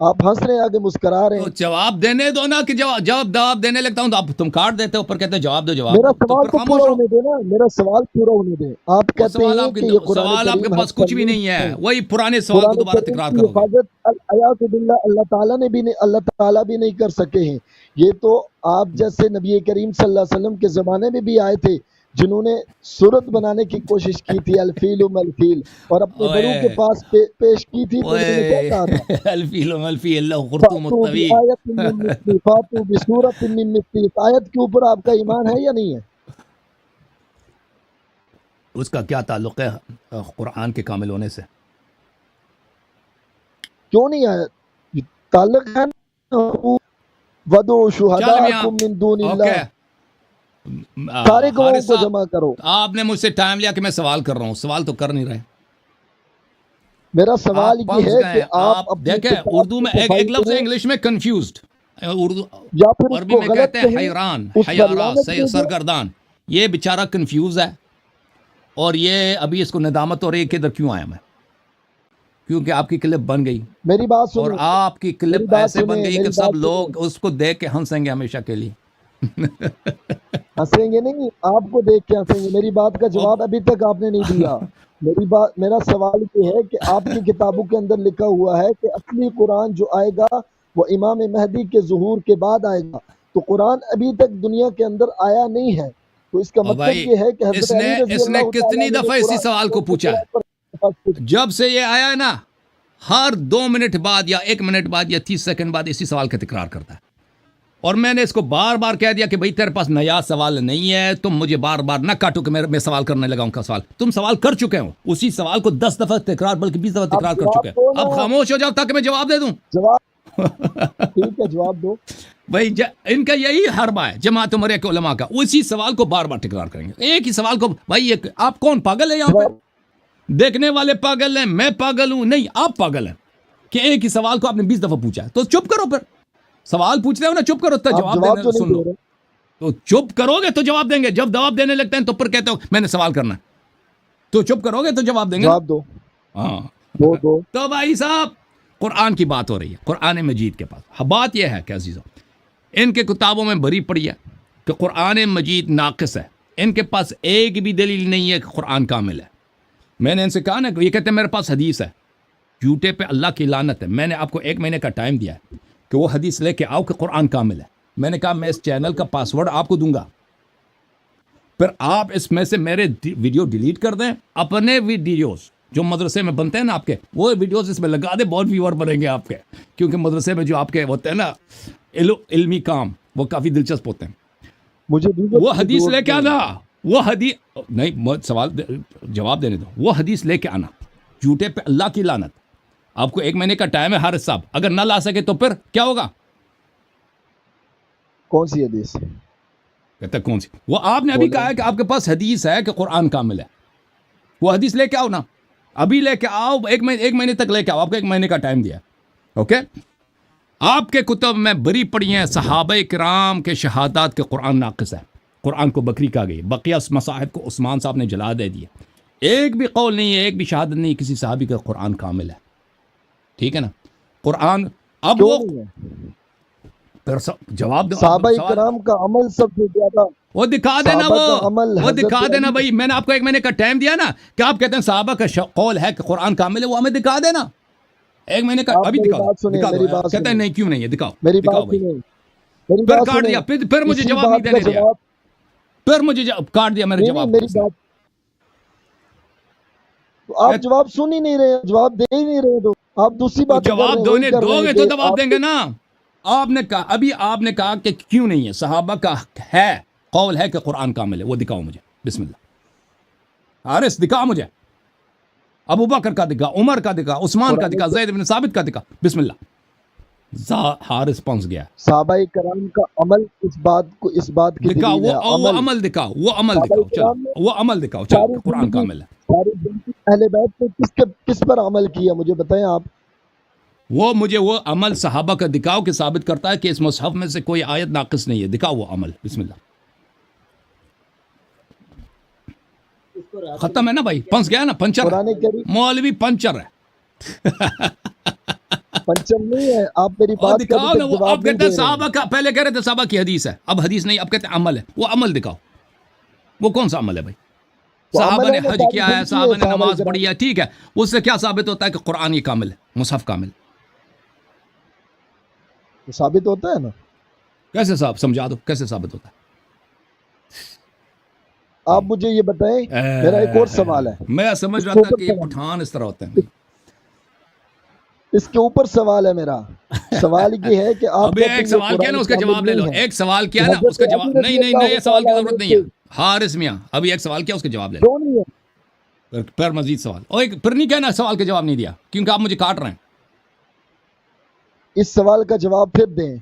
آپ ہنس رہے ہیں، آگے مسکرا رہے تو ہیں. جواب دینے دو نا. کہ جواب دینے لگتا ہوں تو اب تم کاٹ دیتے ہو، اوپر کہتے ہیں جواب دو جواب میرا دو، تو سوال پھر تو خاموش پورا رہو. ہونے دیں نا، میرا سوال پورا ہونے دیں. آپ وہ کہتے ہیں کہ یہ قرآن سوال آپ کے کریم پاس کچھ بھی نہیں ہے. وہی پرانے سوال کو قرآن دوبارہ کریم تکرار کی کرو گے. حفاظت الیاذ باللہ اللہ تعالیٰ بھی نہیں کر سکے ہیں. یہ تو آپ جیسے نبی کریم صلی اللہ علیہ وسلم کے زمانے میں بھی آئے تھے جنہوں نے صورت بنانے کی کوشش کی تھی، الفیل الفیل، اور اپنے بڑوں کے اوے پاس پیش کی تھی تو انہوں نے کیا اوے کہا تھا؟ الفی اللہ خرطوم فَأْتُوا الطویل. بِآیَةٍ مِّن مِّثْلِهِ فَأْتُوا بِسُورَةٍ مِّن مِّثْلِهِ. اس آیت کے اوپر آپ کا ایمان ہے یا نہیں ہے؟ اس کا کیا تعلق ہے قرآن کے کامل ہونے سے؟ کیوں نہیں ہے؟ تعلق ہے نا. وَدُعُوا چل میاں، شُهَدَاءَكُم مِّن دُونِ اوکے. اللَّهِ. سارے گواہوں حارث کو صاحب، جمع کرو. آپ نے مجھ سے ٹائم لیا کہ میں سوال کر رہا ہوں. سوال تو کر نہیں رہے. میرا سوال آپ یہ پنس ہے کہ گئے. آپ آپ اپنی دیکھیں کتاب اردو کی میں ایک صفائی لفظ ہے کریں، انگلش میں کنفیوزڈ. اردو یا پھر اس عربی کو میں غلط کہتے ہیں کہیں، حیران، اس پر حیارہ، لعنت بھیجیں. سرگردان. یہ بیچارہ کنفیوز ہے، اور یہ ابھی اس کو ندامت ہو رہی ہے کہ ادھر کیوں آیا میں. کیونکہ آپ کی کلپ بن گئی، میری بات اور سنیں، آپ کی میری کلپ بات ایسے بن سنیں، گئی کہ میری سب بات سنیں. لوگ اس کو دیکھ کے ہنسیں گے ہمیشہ کے لیے. ہنسیں گے نہیں، آپ کو دیکھ کے ہنسیں گے. میری بات کا جواب ابھی تک آپ نے نہیں دیا. میرا سوال یہ ہے کہ آپ کی کتابوں کے اندر لکھا ہوا ہے کہ اصلی قرآن جو آئے گا وہ امام مہدی کے ظہور کے بعد آئے گا. تو قرآن ابھی تک دنیا کے اندر آیا نہیں ہے، تو اس کا اور مطلب بھائی یہ ہے کہ حضرت علی رضی اس نے اللہ تعالیٰ کتنی عنہ نے دفعہ اسی سوال کو پوچھا ہے. قرآن. جب سے یہ آیا ہے نا، ہر 2 منٹ بعد یا 1 منٹ بعد یا 30 سیکنڈ بعد اسی سوال کا تکرار کرتا ہے. اور میں نے اس کو بار بار کہہ دیا کہ بھئی تیرے پاس نیا سوال نہیں ہے، تم مجھے بار بار نہ کاٹو کہ میں سوال کرنے لگا ہوں کا سوال. تم سوال کر چکے ہو، اسی سوال کو 10 دفعہ تکرار بلکہ 20 دفعہ تکرار کر چکے دو ہو. نا، اب خاموش ہو جاؤ تاکہ میں جواب دے دوں. جواب ٹھیک ہے، جواب دو. بھائی ان کا یہی حربہ ہے جماعت عمریہ کے علماء کا. اسی سوال کو بار بار تکرار کریں گے، ایک ہی سوال کو. بھائی آپ کون پاگل ہے یہاں پہ؟ دیکھنے والے پاگل ہیں، میں پاگل ہوں؟ نہیں، آپ پاگل ہیں کہ ایک ہی سوال کو آپ نے 20 دفعہ پوچھا ہے. تو چپ کرو، پھر سوال پوچھ رہے ہو نا، چپ کرو تو آپ جواب جواب دینے تو نہیں سن لو. دے رہے. تو چپ کرو گے تو جواب دیں گے. جب جواب دینے لگتے ہیں تو پھر کہتے ہو میں نے سوال کرنا ہے. تو چپ کرو گے تو جواب دیں گے. جواب دو. ہاں دو. تو بھائی صاحب، قرآن کی بات ہو رہی ہے، قرآن مجید کے پاس. بات یہ ہے کہ عزیزوں، ان کے کتابوں میں بھری پڑی ہے کہ قرآن مجید ناقص ہے. ان کے پاس ایک بھی دلیل نہیں ہے کہ قرآن کامل ہے. میں نے ان سے کہا نا، یہ کہتے ہیں میرے پاس حدیث ہے. جھوٹے پہ اللہ کی لعنت ہے. میں نے آپ کو 1 مہینے کا ٹائم دیا ہے کہ وہ حدیث لے کے آؤ کہ قرآن کامل ہے. میں نے کہا میں اس چینل کا پاسورڈ آپ کو دوں گا، پھر آپ اس میں سے میرے ویڈیو ڈیلیٹ کر دیں. اپنے ویڈیوز جو مدرسے میں بنتے ہیں نا آپ کے، وہ ویڈیوز اس میں لگا دیں. بہت ویور بنیں گے آپ کے، کیونکہ مدرسے میں جو آپ کے ہوتے ہیں نا علمی کام، وہ کافی دلچسپ ہوتے ہیں. مجھے وہ حدیث لے کے آنا. وہ حدیث نہیں، سوال جواب دینے دو. وہ حدیث لے کے آنا. جھوٹے پہ اللہ کی لعنت. آپ کو 1 مہینے کا ٹائم ہے حارث صاحب. اگر نہ لا سکے تو پھر کیا ہوگا؟ کون سی حدیث؟ کہتا کون سی؟ وہ آپ نے ابھی کہا ہے کہ آپ کے پاس حدیث ہے کہ قرآن کامل ہے. وہ حدیث لے کے آؤ نا، ابھی لے کے آؤ. 1 مہینے تک لے کے آؤ. آپ کو 1 مہینے کا ٹائم دیا. اوکے؟ آپ کے کتب میں بری پڑی ہیں صحابہ کرام کے شہادات کے قرآن ناقص ہے، قرآن کو بکری کہا گئی. بقیہ مصاحف کو عثمان صاحب نے جلا دے دیا. ایک بھی قول نہیں ہے، ایک بھی شہادت نہیں کسی صحابی کا قرآن کامل ہے. ٹھیک ہے نا؟ قرآن اب وہ پھر جواب دو صحابہ سوال کرام کا عمل سب سے زیادہ، وہ دکھا دینا، صحابہ کا عمل وہ حضرت دکھا دینا علی، بھائی. میں نے آپ کو 1 مہینے کا ٹائم دیا نا کہ آپ کہتے ہیں صحابہ کا قول ہے کہ قرآن کامل ہے، وہ ہمیں دکھا دینا 1 مہینے کا. آپ ابھی میری دکھا بات دو، سنیں، دکھا دو. میری بات کہتے ہیں سنیں، نہیں کیوں نہیں ہے، دکھاؤ میری دکھاؤ بات بھائی. سنیں، میری پھر بات کاٹ سنیں. دیا، پھر مجھے اسی جواب نہیں بات کا دینے دیا، جواب، پھر مجھے کاٹ دیا میرے نہیں جواب میری کو اس نے. بات، تو آپ جواب سن ہی نہیں رہے، جواب دے ہی نہیں رہے، تو آپ دوسری تو باتیں کر رہے جواب ہیں، وہی کر دو رہے ہیں گے تو کہ جواب آپ دیں گے نا. آپ نے کہا ابھی، آپ نے کہا کہ کیوں نہیں ہے، صحابہ کا ہے قول ہے کہ قرآن کامل ہے، وہ دکھاؤ مجھے. بسم اللہ. حارث دکھا مجھے، ابو بکر کا دکھا، عمر کا دکھا، عثمان کا قرآن دکھا، زید بن ثابت کا دکھا. بسم اللہ. حارث پہنچ گیا. صحابہ کرام کا عمل اس بات کی دکھاؤ دلیل ہے. وہ عمل دکھاؤ، وہ عمل صحابہ دکھاؤ. کرام نے چلو وہ عمل دکھاؤ، چلو ساری کہ قرآن زندگی، کامل ہے. ساری زندگی اہل بیت نے کس پر عمل کیا، مجھے بتائیں آپ. وہ مجھے وہ عمل صحابہ کا دکھاؤ کہ ثابت کرتا ہے کہ اس مصحف میں سے کوئی آیت ناقص نہیں ہے. دکھاؤ وہ عمل. بسم اللہ. ختم ہے نا بھائی، پنس گیا نا، پنچر ہے. قرآن کریم مولوی پنچر ہے. پنچر نہیں ہے. آپ میری اور بات کا ابھی دکھاؤ نا، تک وہ جواب آپ نہیں کہتے ہیں دے رہے ہیں. صحابہ کا، پہلے کہہ رہے تھے صحابہ کی حدیث ہے، اب حدیث نہیں، اب کہتے ہیں عمل ہے. وہ عمل دکھاؤ، وہ کون سا عمل ہے بھائی؟ تو صحابہ عمل نے ہے نا، حج ساری کیا ہے، زندگی صحابہ نے صحابہ نماز کرام. پڑھی ہے، ٹھیک ہے. اس سے کیا ثابت ہوتا ہے کہ قرآن یہ کامل ہے، مصحف کامل ہے؟ تو ثابت ہوتا ہے نا. کیسے صاحب سمجھا دو، کیسے ثابت ہوتا آپ مجھے یہ بتائیں، میرا ایک اور ہے؟ سوال ہے. میں سمجھ اس رہا کے تھا اوپر کہ یہ سوال، پٹھان اس طرح ہوتے ہیں. اس کے اوپر سوال ہے میرا. سوال یہ ہے کہ آپ ابھی کہتے ایک ہیں یہ سوال کیا نا، قرآن اس کا کامل جواب لے لو. نہیں ہے. ایک سوال کیا نا، اس حضرت کا علی جواب رضی نہیں، اللہ نئے سوال کی تعالیٰ عنہ ضرورت نہیں سے ہے. حارث میاں ابھی ایک سوال کیا، اس کا جواب لے لو. کیوں نہیں ہے؟ پھر مزید سوال، اور پھر نہیں کہنا سوال کا جواب نہیں دیا، کیونکہ آپ مجھے کاٹ رہے ہیں. اس سوال کا جواب پھر دیں.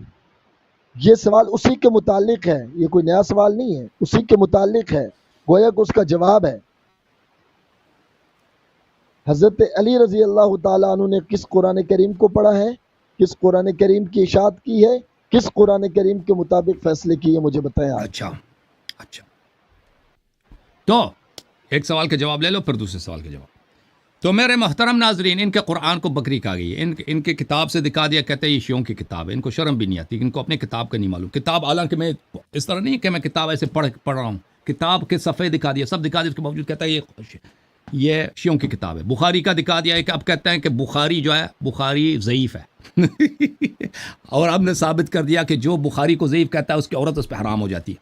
یہ سوال اسی کے متعلق ہے، یہ کوئی نیا سوال نہیں ہے، اسی کے متعلق ہے، گویا کہ اس کا جواب ہے. حضرت علی رضی اللہ تعالیٰ عنہ نے کس قرآن کریم کو پڑھا ہے، کس قرآن کریم کی اشاعت کی ہے، کس قرآن کریم کے مطابق فیصلے کیے، مجھے بتائیں آپ. اچھا اچھا، تو ایک سوال کا جواب لے لو، پھر دوسرے سوال کا جواب. تو میرے محترم ناظرین، ان کے قرآن کو بکری کھا گئی ہے. ان کے کتاب سے دکھا دیا، کہتے ہیں یہ شیعوں کی کتاب ہے. ان کو شرم بھی نہیں آتی، ان کو اپنے کتاب کا نہیں معلوم. کتاب، حالانکہ میں اس طرح نہیں کہ میں کتاب ایسے پڑھ رہا ہوں، کتاب کے صفحے دکھا دیا، سب دکھا دیا، اس کے باوجود کہتا ہے یہ شیعوں کی کتاب ہے. بخاری کا دکھا دیا ہے کہ اب کہتے ہیں کہ بخاری جو ہے، بخاری ضعیف ہے. اور اب نے ثابت کر دیا کہ جو بخاری کو ضعیف کہتا ہے، اس کی عورت اس پہ حرام ہو جاتی ہے.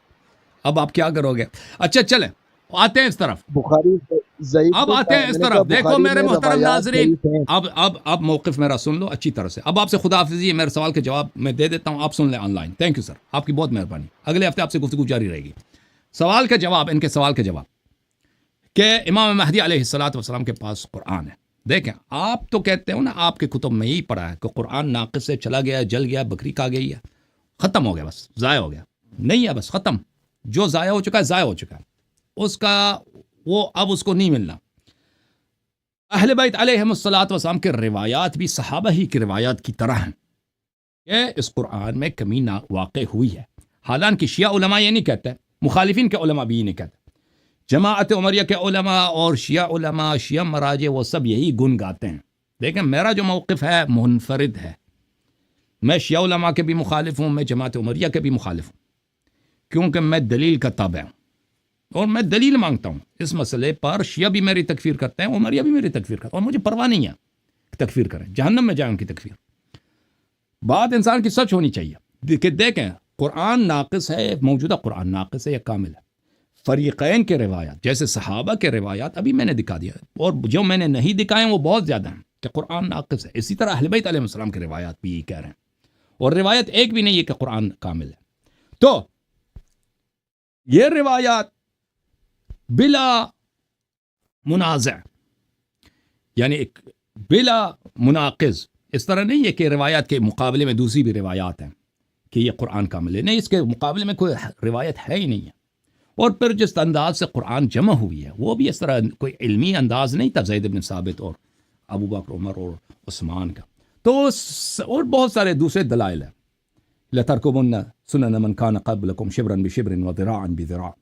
اب آپ کیا کرو گے؟ اچھا چلیں، آتے ہیں اس طرف. بخاری ضعیف اب نہیں آتے کہا، ہیں اس میں نے کہا طرف. دیکھو بخاری میرے میں محترم روایات ناظرین، ضعیف ہیں. اب موقف میرا سن لو اچھی طرح سے. اب آپ سے خدا حافظی، میرے سوال کے جواب میں دے دیتا ہوں، آپ سن لیں on line. Thank you sir, آپ کی بہت مہربانی. اگلے ہفتے آپ سے گفتگو جاری رہے گی. سوال کا جواب، ان کے سوال کا جواب کہ امام مہدی علیہ الصلوۃ والسلام کے پاس قرآن ہے. دیکھیں، آپ تو کہتے ہو نا، آپ کے کتب میں یہی پڑھا ہے کہ قرآن ناقص سے چلا گیا، جل گیا، بکری کھا گئی ہے، ختم ہو گیا، بس ضائع ہو گیا. نہیں ہے، بس ختم. جو ضائع ہو چکا ہے ضائع ہو چکا ہے، اس کا وہ اب اس کو نہیں ملنا. اہل بیت علیہم الصلوۃ والسلام کے روایات بھی صحابہ ہی کی روایات کی طرح ہیں کہ اس قرآن میں کمی واقع ہوئی ہے. حالانکہ شیعہ علماء یہ نہیں کہتے، مخالفین کے علماء بھی یہ نہیں کہتے. جماعت عمریہ کے علماء اور شیعہ علماء، شیعہ مراجع، وہ سب یہی گن گاتے ہیں. لیکن میرا جو موقف ہے منفرد ہے. میں شیعہ علماء کے بھی مخالف ہوں، میں جماعت عمریہ کے بھی مخالف ہوں، کیونکہ میں دلیل کا تابع ہوں اور میں دلیل مانگتا ہوں. اس مسئلے پر شیعہ بھی میری تکفیر کرتے ہیں، عمریہ بھی میری تکفیر کرتے ہیں، اور مجھے پرواہ نہیں ہے تکفیر کریں، جہنم میں جائیں ان کی تکفیر. بات انسان کی سچ ہونی چاہیے کہ دیکھیں قرآن ناقص ہے، موجودہ قرآن ناقص ہے یا کامل ہے. فریقین کے روایات جیسے صحابہ کے روایات ابھی میں نے دکھا دیا، اور جو میں نے نہیں دکھائے وہ بہت زیادہ ہیں کہ قرآن ناقص ہے. اسی طرح اہل بیت علیہ السلام کے روایات بھی یہی کہہ رہے ہیں، اور روایت ایک بھی نہیں ہے کہ قرآن کامل ہے. تو یہ روایات بلا منازع، یعنی ایک بلا مناقض، اس طرح نہیں ہے کہ روایات کے مقابلے میں دوسری بھی روایات ہیں کہ یہ قرآن کامل ہے. نہیں، اس کے مقابلے میں کوئی روایت ہے ہی نہیں ہے. اور پھر جس انداز سے قرآن جمع ہوئی ہے وہ بھی اس طرح کوئی علمی انداز نہیں تھا زید بن ثابت اور ابو بکر، عمر اور عثمان کا. تو اور بہت سارے دوسرے دلائل ہیں. لَتَرْكُبُنَّ سُنَنَ مَنْ كَانَ قَبْلَكُمْ شِبْرًا بِشِبْرٍ وَذِرَاعًا بِذِرَاعٍ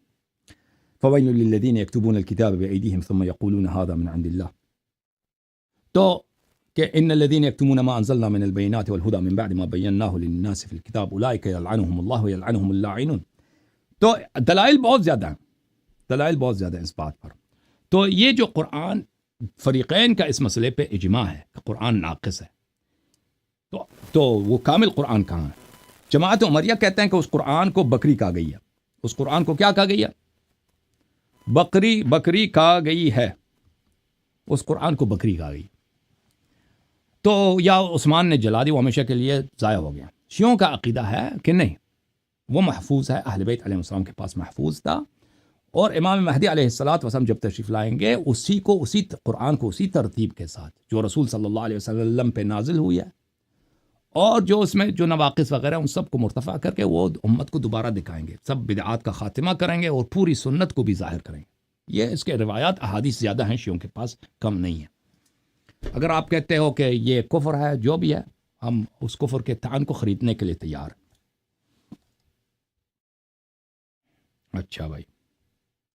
فَوَيْلٌ لِلَّذِينَ يَكْتُبُونَ الْكِتَابَ بِأَيْدِيهِمْ ثُمَّ يَقُولُونَ هَذَا مِنْ عِنْدِ اللَّهِ. تو کہ ان الذين يكتمون ما انزلنا من البينات والهدى من بعد ما بيناه للناس في الكتاب اولئك يلعنهم الله ويلعنهم اللاعنون. تو دلائل بہت زیادہ ہیں اس بات پر. تو یہ جو قرآن فریقین کا اس مسئلے پہ اجماع ہے کہ قرآن ناقص ہے، تو وہ کامل قرآن کہاں ہے؟ جماعت عمریہ کہتے ہیں کہ اس قرآن کو بکری کہا گئی ہے. اس قرآن کو کیا کہا گئی ہے؟ بکری کہا گئی ہے. اس قرآن کو بکری کہا گئی. تو یا عثمان نے جلا دی، وہ ہمیشہ کے لیے ضائع ہو گیا. شیعوں کا عقیدہ ہے کہ نہیں، وہ محفوظ ہے، اہل بیت علیہ السلام کے پاس محفوظ تھا، اور امام مہدی علیہ السلام جب تشریف لائیں گے اسی قرآن کو اسی ترتیب کے ساتھ جو رسول صلی اللہ علیہ وسلم پہ نازل ہوئی ہے، اور جو اس میں جو نواقص وغیرہ ان سب کو مرتفع کر کے وہ امت کو دوبارہ دکھائیں گے، سب بدعات کا خاتمہ کریں گے اور پوری سنت کو بھی ظاہر کریں گے. یہ اس کے روایات احادیث زیادہ ہیں شیعوں کے پاس، کم نہیں ہیں. اگر آپ کہتے ہو کہ یہ کفر ہے، جو بھی ہے، ہم اس کفر کے طعن کو خریدنے کے لیے تیار ہیں. اچھا بھائی.